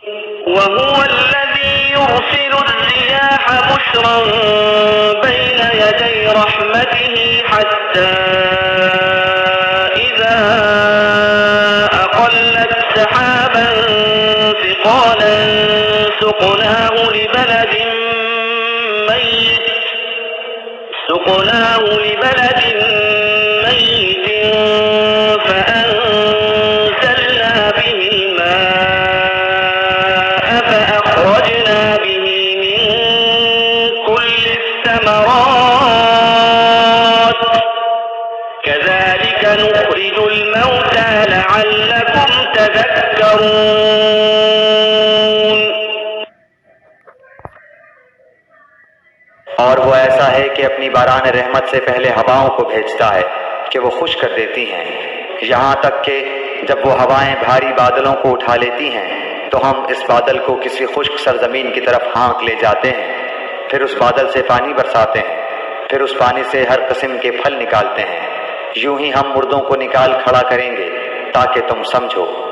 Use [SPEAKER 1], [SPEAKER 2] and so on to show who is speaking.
[SPEAKER 1] वहुवल्लज़ी युरसिलुर रियाह बुश्रन ban यदै रहमतिही हत्ता इज़ा अक़ल्लत सहाबन सिक़ालन सुक़नाहु लिबलदिन मय्यितिन फअन्ज़लना बिहिल माअ फअख़रजना बिही मिन कुल्लि الثمرات كذلك نخرج الموتى لعلكم تذكرون।
[SPEAKER 2] और वो ऐसा है कि अपनी बारान रहमत से पहले हवाओं को भेजता है कि वो खुश कर देती हैं, यहाँ तक कि जब वो हवाएं भारी बादलों को उठा लेती हैं तो हम इस बादल को किसी खुश्क सरजमीन की तरफ हाँक ले जाते हैं, फिर उस बादल से पानी बरसाते हैं, फिर उस पानी से हर किस्म के फल निकालते हैं। यूं ही हम मुर्दों को निकाल खड़ा करेंगे ताकि तुम समझो।